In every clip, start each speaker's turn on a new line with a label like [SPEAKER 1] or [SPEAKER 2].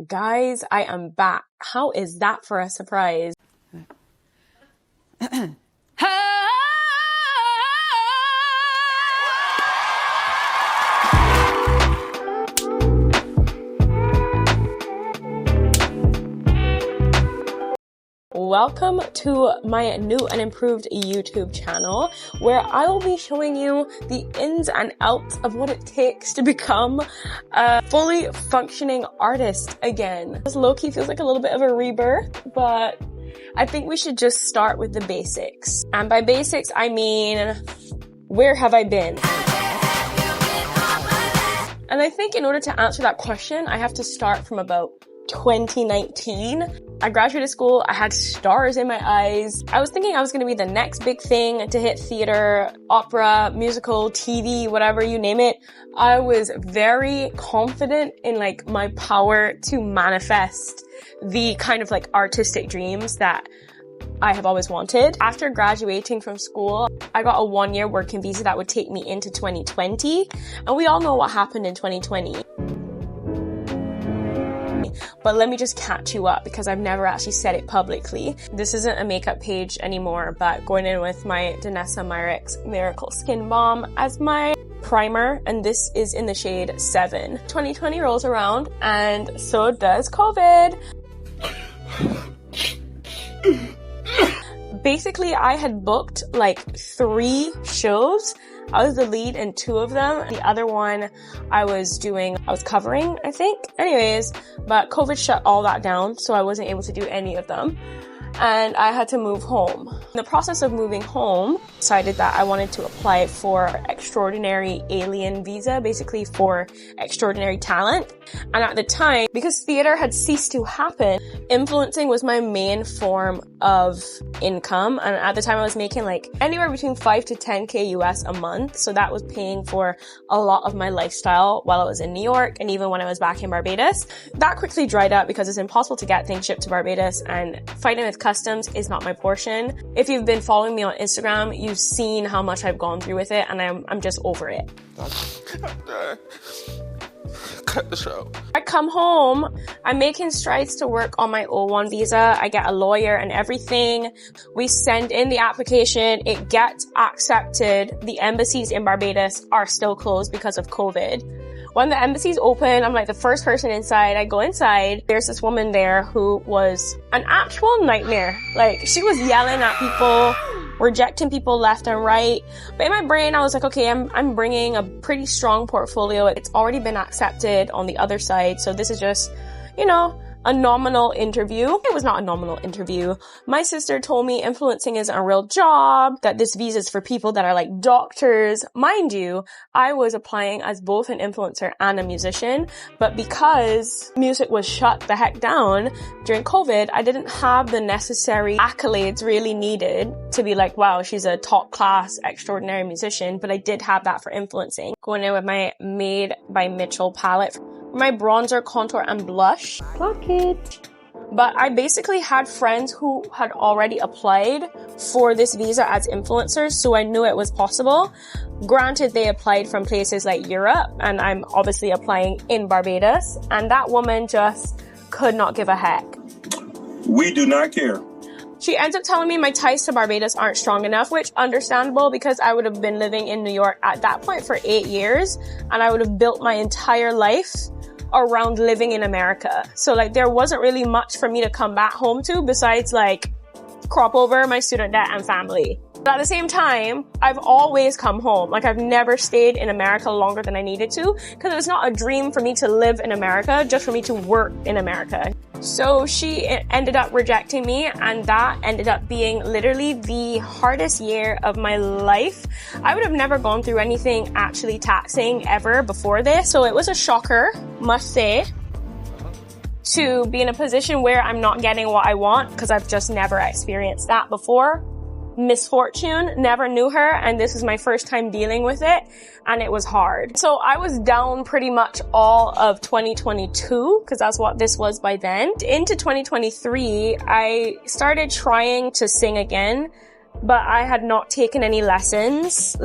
[SPEAKER 1] Guys, I am back. How is that for a surprise? Welcome to my new and improved YouTube channel, where I will be showing you the ins and outs of what it takes to become a fully functioning artist again. This low-key feels like a little bit of a rebirth, but I think we should just start with the basics. And by basics, I mean, where have I been? And I think in order to answer that question, I have to start from about 2019. I graduated school, I had stars in my eyes. I was thinking I was going to be the next big thing to hit theater, opera, musical, TV, whatever, you name it. I was very confident in my power to manifest the kind of artistic dreams that I have always wanted. After graduating from school, I got a 1-year working visa that would take me into 2020. And we all know what happened in 2020. But let me just catch you up because I've never actually said it publicly. This isn't a makeup page anymore, but going in with my Danessa Myricks Miracle Skin Balm as my primer, and this is in the shade 7. 2020 rolls around, and so does COVID. Basically, I had booked 3 shows. I was the lead in 2 of them. The other one I was covering, I think. Anyways, but COVID shut all that down, so I wasn't able to do any of them. And I had to move home. In the process of moving home, decided that I wanted to apply for extraordinary alien visa, basically for extraordinary talent. And at the time, because theater had ceased to happen, influencing was my main form of income. And at the time I was making anywhere between 5 to 10K US a month. So that was paying for a lot of my lifestyle while I was in New York and even when I was back in Barbados. That quickly dried up because it's impossible to get things shipped to Barbados, and fighting with customs is not my portion. If you've been following me on Instagram, you've seen how much I've gone through with it, and I'm just over it. Cut the show. I come home, I'm making strides to work on my O1 visa. I get a lawyer and everything. We send in the application, it gets accepted. The embassies in Barbados are still closed because of COVID. When the embassy's open, I'm the first person inside. I go inside. There's this woman there who was an actual nightmare. She was yelling at people, rejecting people left and right. But in my brain, I was okay, I'm bringing a pretty strong portfolio. It's already been accepted on the other side. So this is just, a nominal interview. It was not a nominal interview. My sister told me influencing isn't a real job, that this visa is for people that are doctors. Mind you, I was applying as both an influencer and a musician, but because music was shut the heck down during COVID, I didn't have the necessary accolades really needed to be wow, she's a top class, extraordinary musician, but I did have that for influencing. Going in with my Made by Mitchell palette. My bronzer, contour, and blush. Pluck it. But I basically had friends who had already applied for this visa as influencers, so I knew it was possible. Granted, they applied from places like Europe, and I'm obviously applying in Barbados, and that woman just could not give a heck.
[SPEAKER 2] We do not care.
[SPEAKER 1] She ends up telling me my ties to Barbados aren't strong enough, which understandable because I would have been living in New York at that point for 8 years, and I would have built my entire life around living in America. So there wasn't really much for me to come back home to besides crop over my student debt and family. But at the same time, I've always come home. I've never stayed in America longer than I needed to because it was not a dream for me to live in America, just for me to work in America. So she ended up rejecting me, and that ended up being literally the hardest year of my life. I would have never gone through anything actually taxing ever before this, so it was a shocker, must say, to be in a position where I'm not getting what I want because I've just never experienced that before. Misfortune, never knew her, and this is my first time dealing with it, and it was hard. So I was down pretty much all of 2022, because that's what this was by then. Into 2023, I started trying to sing again, but I had not taken any lessons.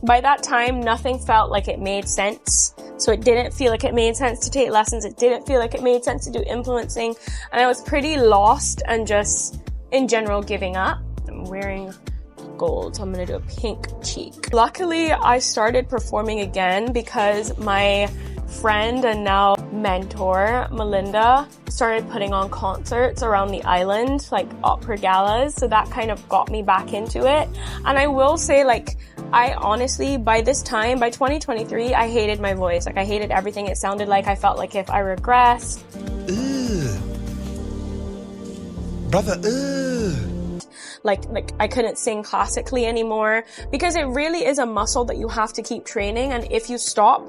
[SPEAKER 1] By that time, nothing felt like it made sense. So it didn't feel like it made sense to take lessons. It didn't feel like it made sense to do influencing. And I was pretty lost and just, in general, giving up. I'm wearing gold, so I'm gonna do a pink cheek. Luckily, I started performing again because my friend and now mentor, Melinda, started putting on concerts around the island, like opera galas. So that kind of got me back into it. And I will say, like, I honestly, by this time, by 2023, I hated my voice. Like, I hated everything it sounded like. I felt like if I regressed.
[SPEAKER 3] Brother,
[SPEAKER 1] Like I couldn't sing classically anymore, because it really is a muscle that you have to keep training. And if you stop,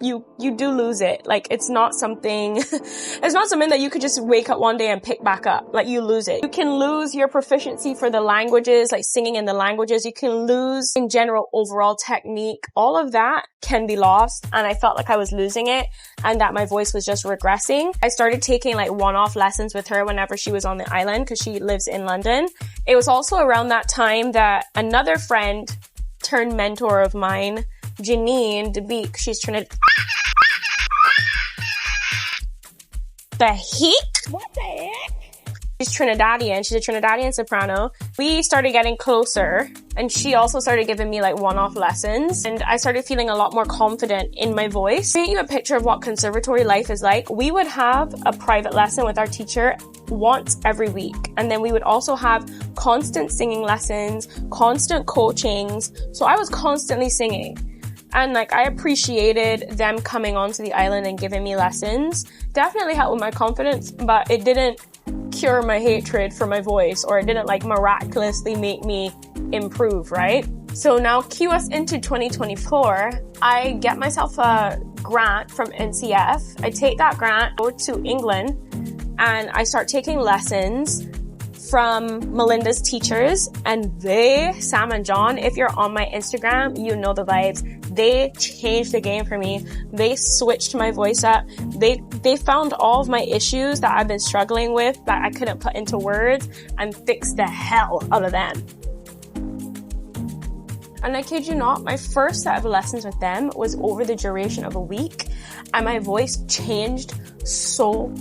[SPEAKER 1] you do lose it. Like, it's not something that you could just wake up one day and pick back up. Like, you lose it. You can lose your proficiency for the languages, like singing in the languages. You can lose, in general, overall technique. All of that can be lost. And I felt like I was losing it and that my voice was just regressing. I started taking like one-off lessons with her whenever she was on the island, because she lives in London. It was also around that time that another friend turned mentor of mine, Gine, she's Trinidad. The heck? What the heck? She's Trinidadian. She's a Trinidadian soprano. We started getting closer, and she also started giving me like one-off lessons, and I started feeling a lot more confident in my voice. To paint you a picture of what conservatory life is like, we would have a private lesson with our teacher once every week, and then we would also have constant singing lessons, constant coachings. So I was constantly singing. And like, I appreciated them coming onto the island and giving me lessons. Definitely helped with my confidence, but it didn't cure my hatred for my voice, or it didn't like miraculously make me improve, right? So now cue us into 2024. I get myself a grant from NCF. I take that grant, go to England, and I start taking lessons from Melinda's teachers, and Sam and John, if you're on my Instagram, you know the vibes. They changed the game for me. They switched my voice up. They found all of my issues that I've been struggling with that I couldn't put into words, and fixed the hell out of them. And I kid you not, my first set of lessons with them was over the duration of a week, and my voice changed so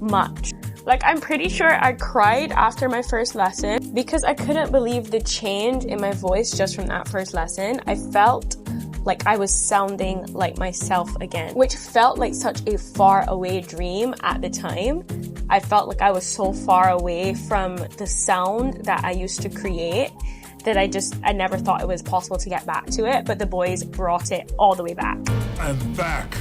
[SPEAKER 1] much. Like, I'm pretty sure I cried after my first lesson because I couldn't believe the change in my voice just from that first lesson. I felt like I was sounding like myself again, which felt like such a far away dream at the time. I felt like I was so far away from the sound that I used to create that I never thought it was possible to get back to it, but the boys brought it all the way back.
[SPEAKER 3] I'm back.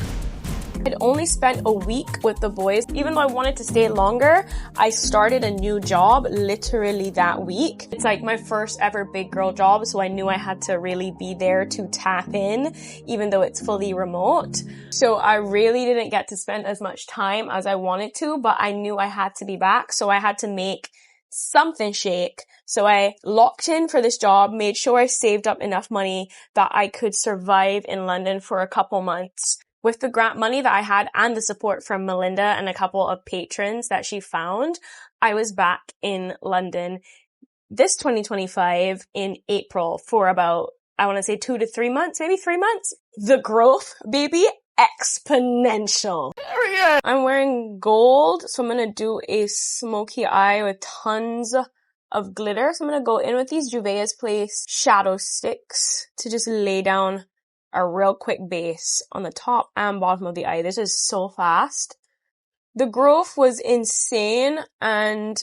[SPEAKER 1] I'd only spent a week with the boys. Even though I wanted to stay longer, I started a new job literally that week. It's like my first ever big girl job, so I knew I had to really be there to tap in, even though it's fully remote. So I really didn't get to spend as much time as I wanted to, but I knew I had to be back, so I had to make something shake. So I locked in for this job, made sure I saved up enough money that I could survive in London for a couple months. With the grant money that I had and the support from Melinda and a couple of patrons that she found, I was back in London this 2025 in April for about, I want to say 2 to 3 months, maybe 3 months. The growth, baby, exponential. I'm wearing gold, so I'm going to do a smoky eye with tons of glitter. So I'm going to go in with these Juvia's Place shadow sticks to just lay down a real quick base on the top and bottom of the eye. This is so fast. The growth was insane, and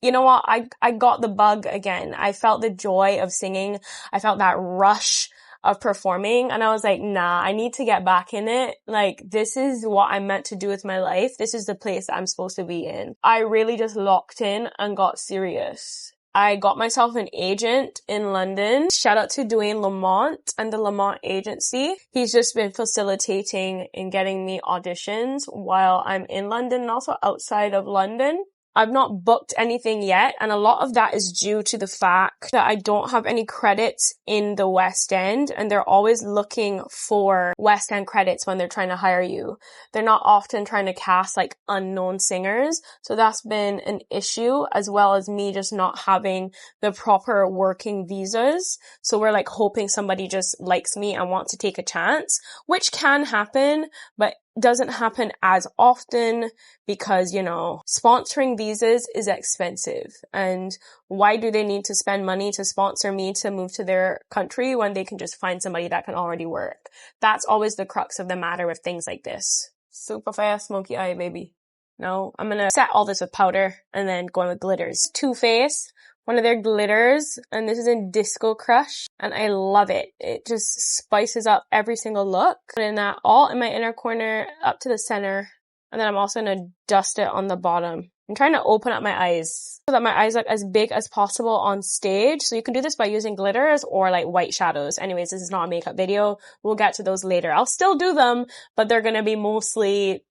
[SPEAKER 1] you know what? I got the bug again. I felt the joy of singing. I felt that rush of performing, and I was like, nah, I need to get back in it. Like, this is what I'm meant to do with my life. This is the place that I'm supposed to be in. I really just locked in and got serious. I got myself an agent in London. Shout out to Dwayne Lamont and the Lamont agency. He's just been facilitating in getting me auditions while I'm in London and also outside of London. I've not booked anything yet, and a lot of that is due to the fact that I don't have any credits in the West End, and they're always looking for West End credits when they're trying to hire you. They're not often trying to cast like unknown singers, so that's been an issue, as well as me just not having the proper working visas. So we're like hoping somebody just likes me and wants to take a chance, which can happen, but doesn't happen as often because, you know, sponsoring visas is expensive. And why do they need to spend money to sponsor me to move to their country when they can just find somebody that can already work? That's always the crux of the matter with things like this. Super fast smoky eye, baby. No, I'm gonna set all this with powder and then go in with glitters. Too Faced, one of their glitters, and this is in Disco Crush, and I love it. It just spices up every single look. Put in that all in my inner corner up to the center, and then I'm also gonna dust it on the bottom. I'm trying to open up my eyes so that my eyes look as big as possible on stage. So you can do this by using glitters or like white shadows. Anyways, this is not a makeup video. We'll get to those later. I'll still do them, but they're gonna be mostly,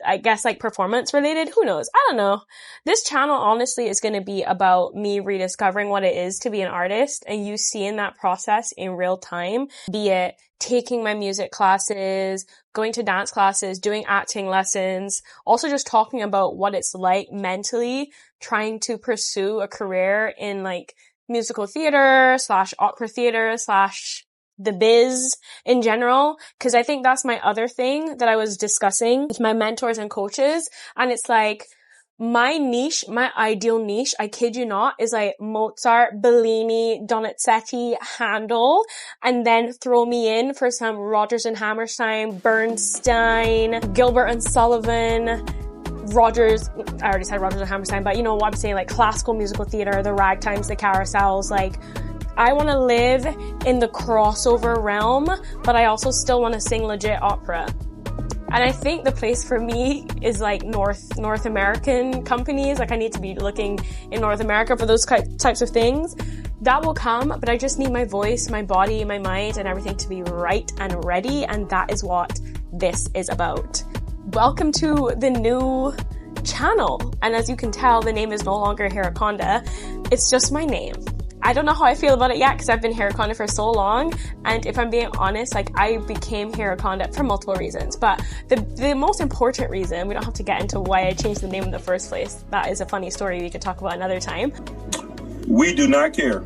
[SPEAKER 1] I guess, like performance related. Who knows? I don't know. This channel honestly is going to be about me rediscovering what it is to be an artist and you seeing that process in real time, be it taking my music classes, going to dance classes, doing acting lessons, also just talking about what it's like mentally trying to pursue a career in like musical theater / opera theater / the biz in general, because I think that's my other thing that I was discussing with my mentors and coaches, and it's like my niche, my ideal niche, I kid you not, is like Mozart, Bellini, Donizetti, Handel, and then throw me in for some Rodgers and Hammerstein, Bernstein, Gilbert and Sullivan, Rodgers, I already said Rodgers and Hammerstein, but you know what I'm saying, like classical musical theater, the ragtimes, the carousels, like I want to live in the crossover realm, but I also still want to sing legit opera. And I think the place for me is like North American companies. Like I need to be looking in North America for those types of things. That will come, but I just need my voice, my body, my mind, and everything to be right and ready. And that is what this is about. Welcome to the new channel. And as you can tell, the name is no longer Heraconda. It's just my name. I don't know how I feel about it yet because I've been Heraconda for so long, and if I'm being honest, like I became Heraconda for multiple reasons, but the most important reason, we don't have to get into why I changed the name in the first place. That is a funny story we could talk about another time.
[SPEAKER 2] We do not care.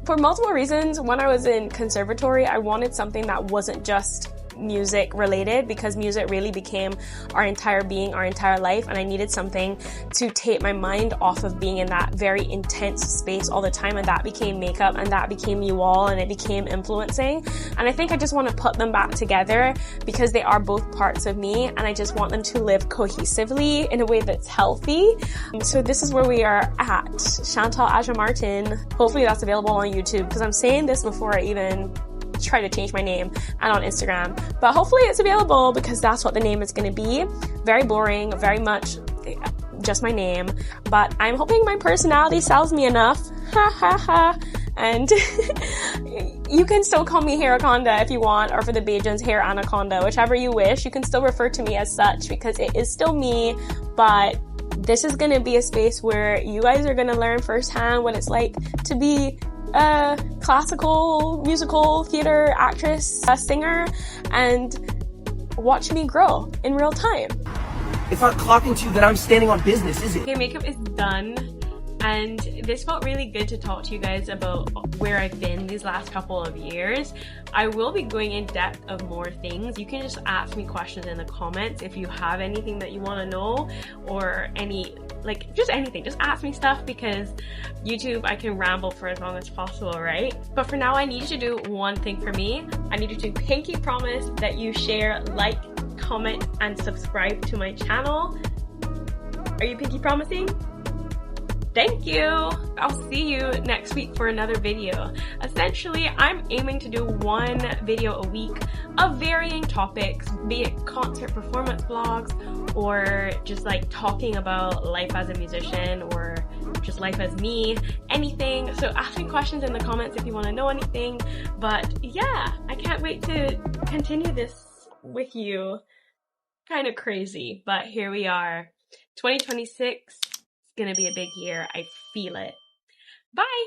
[SPEAKER 1] For multiple reasons, when I was in conservatory, I wanted something that wasn't just music related, because music really became our entire being, our entire life, and I needed something to take my mind off of being in that very intense space all the time, and that became makeup, and that became you all, and it became influencing. And I think I just want to put them back together because they are both parts of me, and I just want them to live cohesively in a way that's healthy. So this is where we are at, Shantal Asja Martin. Hopefully that's available on YouTube, because I'm saying this before I even try to change my name, and on Instagram, but hopefully it's available because that's what the name is going to be. Very boring, very much just my name, but I'm hoping my personality sells me enough. Ha ha ha. And you can still call me Heraconda if you want, or for the Bajans, Hair Anaconda, whichever you wish. You can still refer to me as such because it is still me, but this is going to be a space where you guys are going to learn firsthand what it's like to be a classical musical theater actress, a singer, and watch me grow in real time.
[SPEAKER 3] It's not clocking to you that I'm standing on business, is it?
[SPEAKER 1] Okay, makeup is done, and this felt really good to talk to you guys about where I've been these last couple of years. I will be going in depth of more things. You can just ask me questions in the comments if you have anything that you want to know, or just anything. Just ask me stuff, because YouTube, I can ramble for as long as possible, right? But for now, I need you to do one thing for me. I need you to pinky promise that you share, like, comment, and subscribe to my channel. Are you pinky promising? Thank you! I'll see you next week for another video. Essentially, I'm aiming to do one video a week of varying topics, be it concert performance vlogs, or just like talking about life as a musician, or just life as me, anything. So ask me questions in the comments if you want to know anything. But yeah, I can't wait to continue this with you. Kind of crazy, but here we are. 2026 is gonna be a big year. I feel it. Bye!